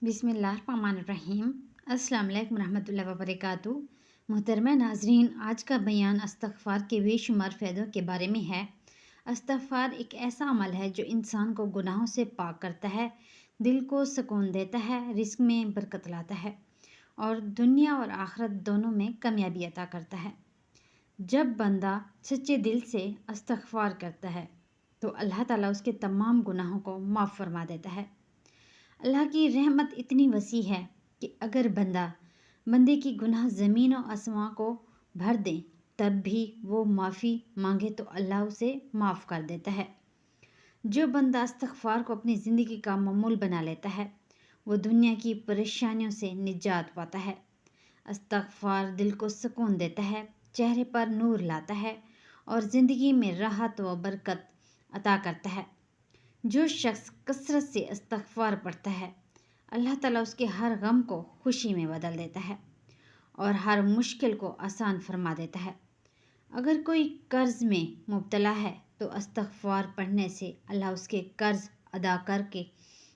बिस्मिल्लाहिर्रहमानिर्रहीम। अस्सलाम वालेकुम रहमतुल्लाहि व बरकातुहू। मोहतरमा नाजरीन, आज का बयान इस्तग़फ़ार के बेशुमार फ़ायदों के बारे में है। इस्तग़फ़ार एक ऐसा अमल है जो इंसान को गुनाहों से पाक करता है, दिल को सुकून देता है, रिज़्क़ में बरकत लाता है और दुनिया और आखिरत दोनों में कामयाबी अता करता है। जब बंदा सच्चे दिल से इस्तग़फ़ार करता है तो अल्लाह ताला उसके तमाम गुनाहों को माफ़ फरमा देता है। अल्लाह की रहमत इतनी वसी है कि अगर बंदे की गुनाह ज़मीन और आसमां को भर दें तब भी वो माफ़ी मांगे तो अल्लाह उसे माफ़ कर देता है। जो बंदा इस्तग़फ़ार को अपनी ज़िंदगी का मामूल बना लेता है वो दुनिया की परेशानियों से निजात पाता है। इस्तग़फ़ार दिल को सुकून देता है, चेहरे पर नूर लाता है और ज़िंदगी में राहत व बरकत अता करता है। जो शख्स कसरत से इस्तग़फ़ार पढ़ता है अल्लाह ताला उसके हर गम को खुशी में बदल देता है और हर मुश्किल को आसान फरमा देता है। अगर कोई कर्ज़ में मुब्तला है तो इस्तग़फ़ार पढ़ने से अल्लाह उसके कर्ज़ अदा करके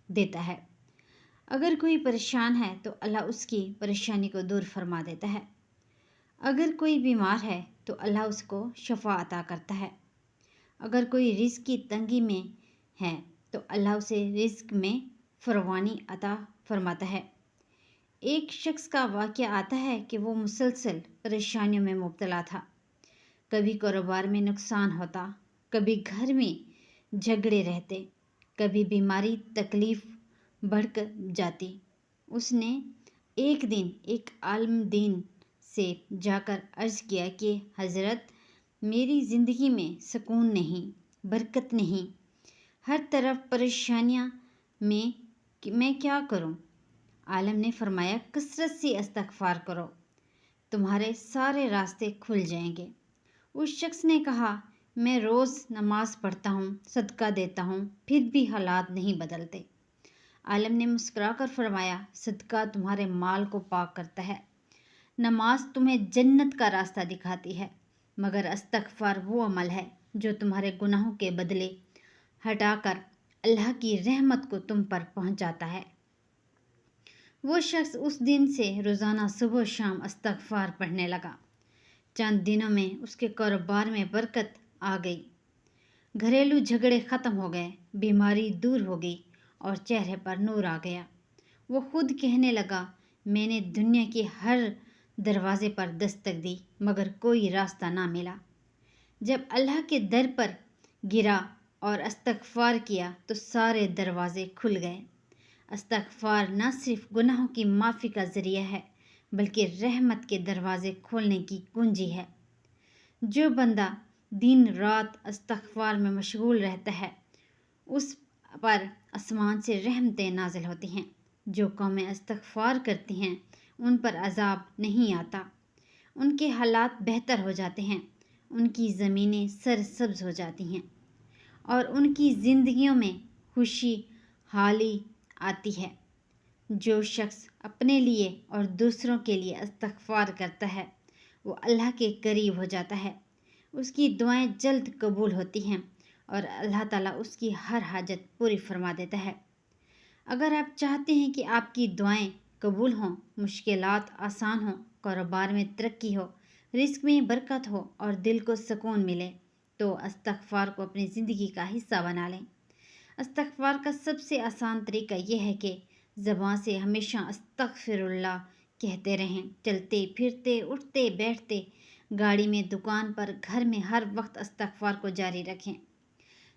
देता है। अगर कोई परेशान है तो अल्लाह उसकी परेशानी को दूर फरमा देता है। अगर कोई बीमार है तो अल्लाह उसको शफ़ा अता करता है। अगर कोई रिज़्क़ की तंगी में है तो अल्लाह उसे रिज़्क़ में फरवानी अता फरमाता है। एक शख्स का वाक़या आता है कि वो मुसलसल परेशानियों में मुब्तला था। कभी कारोबार में नुकसान होता, कभी घर में झगड़े रहते, कभी बीमारी तकलीफ़ बढ़ जाती। उसने एक दिन एक आलिम दीन से जाकर अर्ज़ किया कि हज़रत, मेरी ज़िंदगी में सुकून नहीं, बरकत नहीं, हर तरफ परेशानियां में मैं क्या करूं? आलिम ने फरमाया, कसरत से इस्तग़फ़ार करो, तुम्हारे सारे रास्ते खुल जाएंगे। उस शख्स ने कहा, मैं रोज़ नमाज पढ़ता हूँ, सदका देता हूँ, फिर भी हालात नहीं बदलते। आलिम ने मुस्कुराकर फरमाया, सदका तुम्हारे माल को पाक करता है, नमाज तुम्हें जन्नत का रास्ता दिखाती है, मगर इस्तग़फ़ार वो अमल है जो तुम्हारे गुनाहों के बदले हटाकर अल्लाह की रहमत को तुम पर पहुंचाता है। वो शख्स उस दिन से रोज़ाना सुबह शाम इस्तग़फ़ार पढ़ने लगा। चंद दिनों में उसके कारोबार में बरकत आ गई, घरेलू झगड़े ख़त्म हो गए, बीमारी दूर हो गई और चेहरे पर नूर आ गया। वो खुद कहने लगा, मैंने दुनिया के हर दरवाज़े पर दस्तक दी मगर कोई रास्ता ना मिला। जब अल्लाह के दर पर गिरा और इस्तग़फ़ार किया तो सारे दरवाज़े खुल गए। इस्तग़फ़ार न सिर्फ गुनाहों की माफ़ी का ज़रिया है बल्कि रहमत के दरवाज़े खोलने की कुंजी है। जो बंदा दिन रात इस्तग़फ़ार में मशगूल रहता है उस पर आसमान से रहमतें नाज़िल होती हैं। जो कौमें इस्तग़फ़ार करती हैं उन पर अज़ाब नहीं आता, उनके हालात बेहतर हो जाते हैं, उनकी ज़मीनें सरसब्ज़ हो जाती हैं और उनकी ज़िंदगियों में खुशी हाली आती है। जो शख्स अपने लिए और दूसरों के लिए इस्तग़फ़ार करता है वो अल्लाह के करीब हो जाता है, उसकी दुआएं जल्द कबूल होती हैं और अल्लाह ताला उसकी हर हाजत पूरी फरमा देता है। अगर आप चाहते हैं कि आपकी दुआएं कबूल हों, मुश्किलात आसान हों, कारोबार में तरक्की हो, रिज़्क़ में बरकत हो और दिल को सुकून मिले तो इस्तग़फ़ार को अपनी ज़िंदगी का हिस्सा बना लें। इस्तग़फ़ार का सबसे आसान तरीका यह है कि ज़बान से हमेशा अस्तग़फ़िरुल्लाह कहते रहें। चलते फिरते, उठते बैठते, गाड़ी में, दुकान पर, घर में, हर वक्त इस्तग़फ़ार को जारी रखें।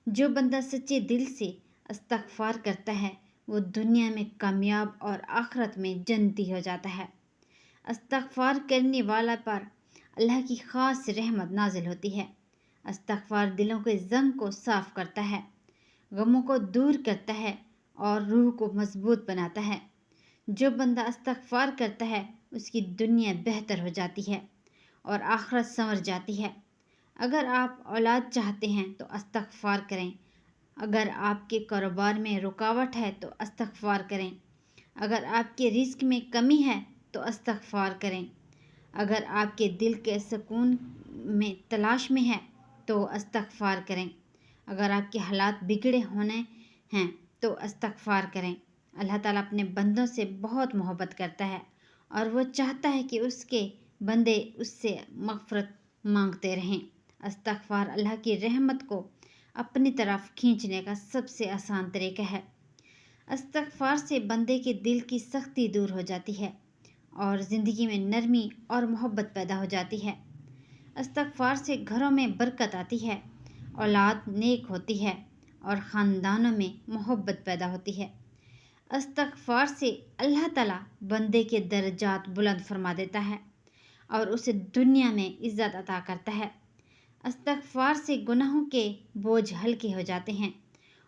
जो बंदा सच्चे दिल से इस्तग़फ़ार करता है वो दुनिया में कामयाब और आखिरत में जन्नती हो जाता है। इस्तग़फ़ार करने वाला पर अल्लाह की ख़ास रहमत नाज़िल होती है। इस्तग़फ़ार दिलों के ज़ंग को साफ़ करता है, गमों को दूर करता है और रूह को मजबूत बनाता है। जो बंदा इस्तग़फ़ार करता है उसकी दुनिया बेहतर हो जाती है और आखिरत संवर जाती है। अगर आप औलाद चाहते हैं तो इस्तग़फ़ार करें। अगर आपके कारोबार में रुकावट है तो इस्तग़फ़ार करें। अगर आपके रिज़्क़ में कमी है तो इस्तग़फ़ार करें। अगर आपके दिल के सुकून में तलाश में है तो इस्तग़फ़ार करें। अगर आपके हालात बिगड़े होने हैं तो इस्तग़फ़ार करें। اللہ تعالیٰ اپنے بندوں سے بہت محبت کرتا ہے اور وہ چاہتا ہے کہ اس کے بندے اس سے مغفرت مانگتے رہیں۔ استغفار اللہ کی رحمت کو اپنی طرف کھینچنے کا سب سے آسان طریقہ ہے۔ استغفار سے بندے کے دل کی سختی دور ہو جاتی ہے اور زندگی میں نرمی اور محبت پیدا ہو جاتی ہے۔ استغفار سے گھروں میں برکت آتی ہے، اولاد نیک ہوتی ہے اور خاندانوں میں محبت پیدا ہوتی ہے۔ استغفار سے اللہ تعالیٰ بندے کے درجات بلند فرما دیتا ہے اور اسے دنیا میں عزت عطا کرتا ہے۔ استغفار سے گناہوں کے بوجھ ہلکے ہو جاتے ہیں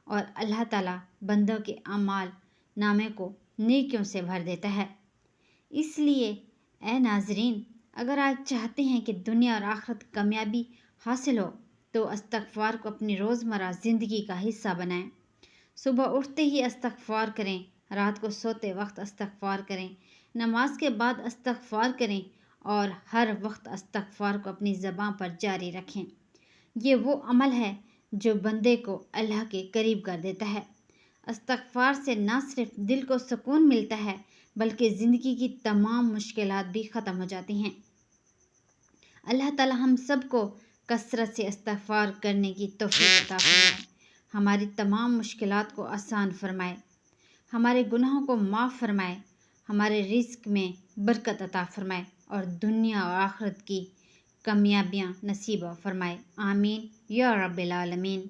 اور اللہ تعالیٰ بندوں کے اعمال نامے کو نیکیوں سے بھر دیتا ہے۔ اس لیے اے ناظرین، اگر آپ چاہتے ہیں کہ دنیا اور آخرت کامیابی حاصل ہو تو استغفار کو اپنی روزمرہ زندگی کا حصہ بنائیں۔ صبح اٹھتے ہی استغفار کریں، رات کو سوتے وقت استغفار کریں، نماز کے بعد استغفار کریں اور ہر وقت استغفار کو اپنی زبان پر جاری رکھیں۔ یہ وہ عمل ہے جو بندے کو اللہ کے قریب کر دیتا ہے۔ استغفار سے نہ صرف دل کو سکون ملتا ہے بلکہ زندگی کی تمام مشکلات بھی ختم ہو جاتی ہیں۔ اللہ تعالیٰ ہم سب کو کثرت سے استغفار کرنے کی توفیق عطا فرمائے، ہماری تمام مشکلات کو آسان فرمائے، ہمارے گناہوں کو معاف فرمائے، ہمارے رزق میں برکت عطا فرمائے اور دنیا اور آخرت کی کامیابیاں نصیب فرمائے۔ آمین یا رب العالمین۔